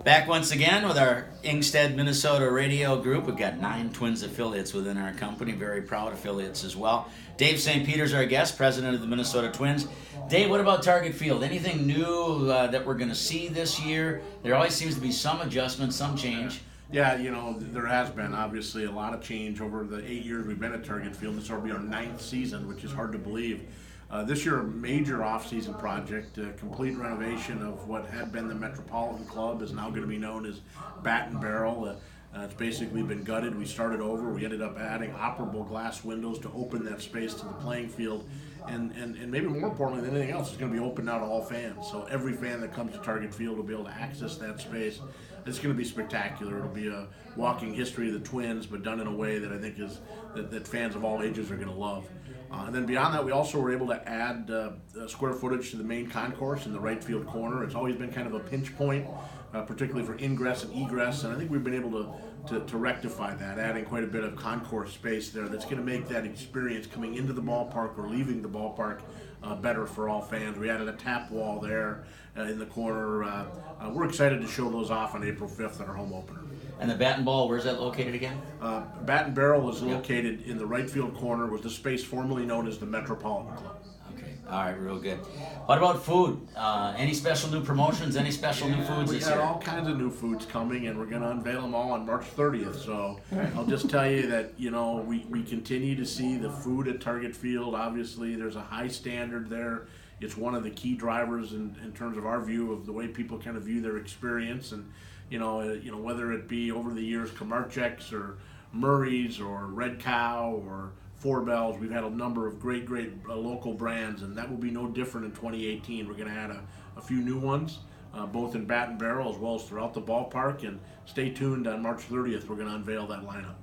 Back once again with our Ingstead, Minnesota radio group. We've got 9 Twins affiliates within our company, very proud affiliates as well. Dave St. Peter's our guest, president of the Minnesota Twins. Dave, what about Target Field? Anything new that we're going to see this year? There always seems to be some adjustment, some change. Yeah, there has been obviously a lot of change over the 8 years we've been at Target Field. This will be our 9th season, which is hard to believe. This year, a major off-season project, complete renovation of what had been the Metropolitan Club is now going to be known as Bat and Barrel. It's basically been gutted. We started over. We ended up adding operable glass windows to open that space to the playing field. And maybe more importantly than anything else, it's going to be open now to all fans. So every fan that comes to Target Field will be able to access that space. It's going to be spectacular. It'll be a walking history of the Twins, but done in a way that I think is that fans of all ages are going to love. And then beyond that, we also were able to add square footage to the main concourse in the right field corner. It's always been kind of a pinch point, particularly for ingress and egress, and I think we've been able to rectify that, adding quite a bit of concourse space there that's going to make that experience coming into the ballpark or leaving the ballpark better for all fans. We added a tap wall there in the corner. We're excited to show those off on April 5th at our home opener. And the Bat and Ball, where's that located again? Bat and Barrel is located in the right field corner, was the space formerly known as the Metropolitan Club. Okay, all right, real good. What about food? Any special new promotions, any special new foods this year? We got all kinds of new foods coming, and we're going to unveil them all on March 30th. So I'll just tell you that, we continue to see the food at Target Field. Obviously, there's a high standard there. It's one of the key drivers in terms of our view of the way people kind of view their experience. And whether it be over the years Kamarchek's or Murray's or Red Cow or Four Bells, we've had a number of great local brands, and that will be no different in 2018. We're going to add a few new ones, both in Bat and Barrel as well as throughout the ballpark. And stay tuned on March 30th. We're going to unveil that lineup.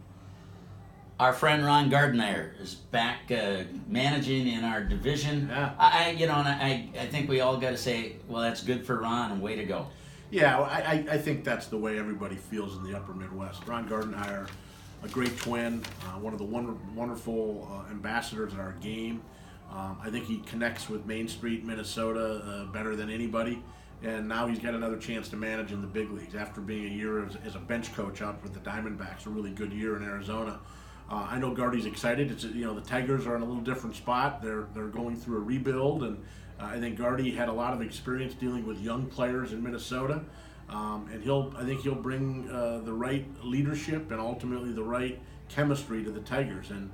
Our friend Ron Gardner is back managing in our division. Yeah. I think we all got to say, well, that's good for Ron and way to go. Yeah, I think that's the way everybody feels in the Upper Midwest. Ron Gardenhire, a great Twin, one of the wonderful ambassadors of our game. I think he connects with Main Street, Minnesota better than anybody. And now he's got another chance to manage in the big leagues after being a year as a bench coach out with the Diamondbacks, a really good year in Arizona. I know Gardy's excited. It's the Tigers are in a little different spot. They're going through a rebuild, and I think Gardy had a lot of experience dealing with young players in Minnesota, and I think he'll bring the right leadership and ultimately the right chemistry to the Tigers. And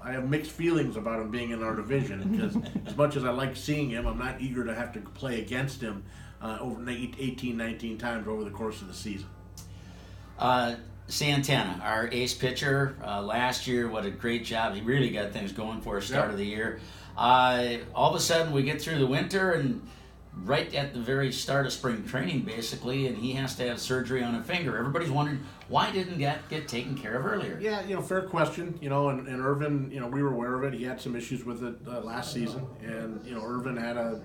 I have mixed feelings about him being in our division because as much as I like seeing him, I'm not eager to have to play against him over 18, 19 times over the course of the season. Santana, our ace pitcher, last year, what a great job. He really got things going for us start of the year. All of a sudden, we get through the winter, and right at the very start of spring training, basically, and he has to have surgery on a finger. Everybody's wondering, why didn't that get taken care of earlier? Yeah, fair question. And Irvin, we were aware of it. He had some issues with it last season, and Irvin had a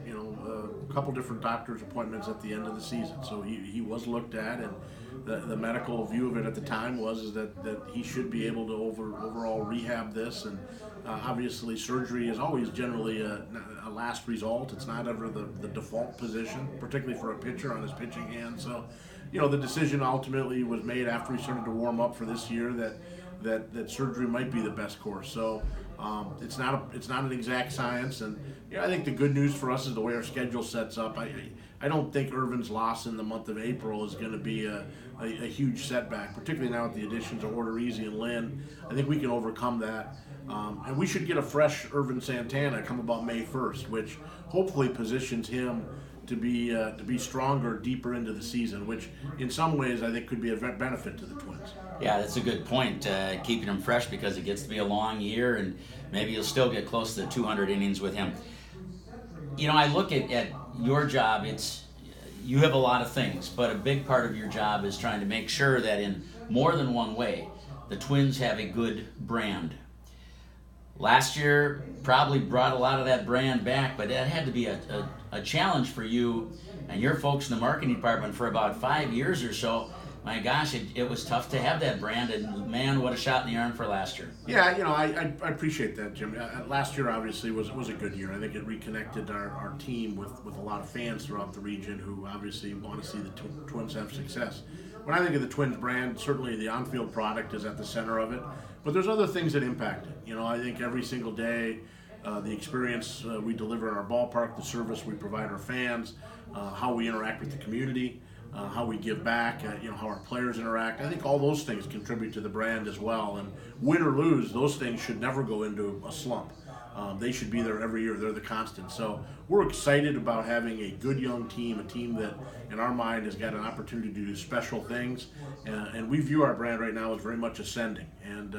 couple different doctor's appointments at the end of the season, so he was looked at, and the medical view of it at the time was that he should be able to overall rehab this. And obviously surgery is always generally a last result. It's not ever the default position, particularly for a pitcher on his pitching hand. So the decision ultimately was made after he started to warm up for this year that surgery might be the best course. So it's not an exact science. And I think the good news for us is the way our schedule sets up. I don't think Irvin's loss in the month of April is going to be a huge setback, particularly now with the additions of Odorizzi and Lynn. I think we can overcome that. And we should get a fresh Irvin Santana come about May 1st, which hopefully positions him to be stronger deeper into the season, which in some ways I think could be a benefit to the Twins. Yeah, that's a good point, keeping him fresh, because it gets to be a long year, and maybe you'll still get close to 200 innings with him. I look at your job, you have a lot of things, but a big part of your job is trying to make sure that in more than one way, the Twins have a good brand. Last year probably brought a lot of that brand back, but that had to be a challenge for you and your folks in the marketing department for about 5 years or so my gosh, it was tough to have that brand, and man, what a shot in the arm for last year. Yeah, I appreciate that, Jim. Last year obviously was a good year. I think it reconnected our team with a lot of fans throughout the region who obviously want to see the Twins have success. When I think of the Twins brand, certainly the on-field product is at the center of it, but there's other things that impact it. I think every single day, the experience we deliver in our ballpark, the service we provide our fans, how we interact with the community, how we give back, how our players interact. I think all those things contribute to the brand as well. And win or lose, those things should never go into a slump. They should be there every year. They're the constant. So we're excited about having a good young team, a team that, in our mind, has got an opportunity to do special things. And we view our brand right now as very much ascending. And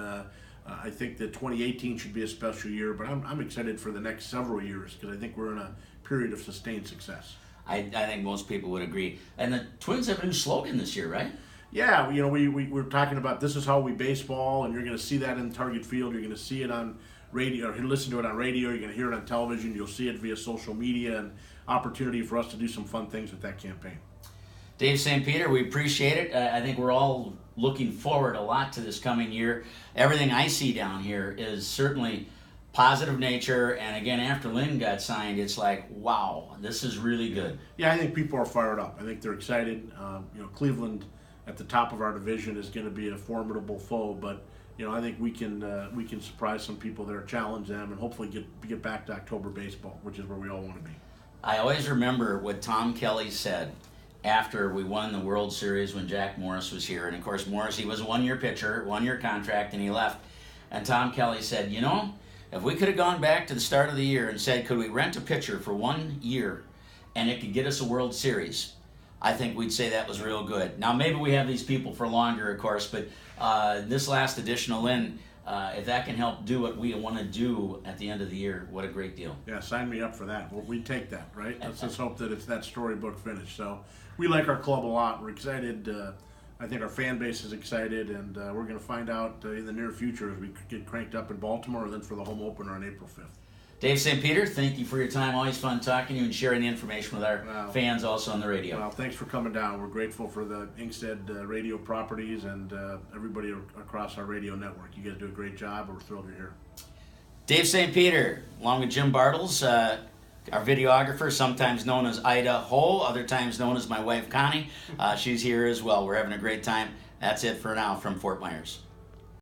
I think that 2018 should be a special year, but I'm excited for the next several years because I think we're in a period of sustained success. I think most people would agree. And the Twins have a new slogan this year, right? Yeah, we're talking about this is how we baseball, and you're going to see that in Target Field. You're going to see it on radio, or listen to it on radio. You're going to hear it on television. You'll see it via social media, and opportunity for us to do some fun things with that campaign. Dave St. Peter, we appreciate it. I think we're all looking forward a lot to this coming year. Everything I see down here is certainly positive nature, and again, after Lynn got signed, it's like, wow, this is really good. Yeah, I think people are fired up. I think they're excited. Cleveland at the top of our division is going to be a formidable foe, but I think we can surprise some people there, challenge them, and hopefully get back to October baseball, which is where we all want to be. I always remember what Tom Kelly said after we won the World Series when Jack Morris was here, and of course Morris, he was a one-year pitcher, one-year contract, and he left. And Tom Kelly said, if we could have gone back to the start of the year and said, could we rent a pitcher for 1 year and it could get us a World Series, I think we'd say that was real good. Now, maybe we have these people for longer, of course, but this last additional Lynn, if that can help do what we want to do at the end of the year, what a great deal. Yeah, sign me up for that. Well, we take that, right? Let's just hope that it's that storybook finish. So we like our club a lot. We're excited. I think our fan base is excited, and we're going to find out in the near future as we get cranked up in Baltimore, and then for the home opener on April 5th. Dave St. Peter, thank you for your time. Always fun talking to you and sharing the information with our fans also on the radio. Well, thanks for coming down. We're grateful for the Inkstead radio properties and everybody across our radio network. You guys do a great job. We're thrilled you're here. Dave St. Peter, along with Jim Bartles, our videographer, sometimes known as Ida Ho, other times known as my wife Connie. She's here as well. We're having a great time. That's it for now from Fort Myers.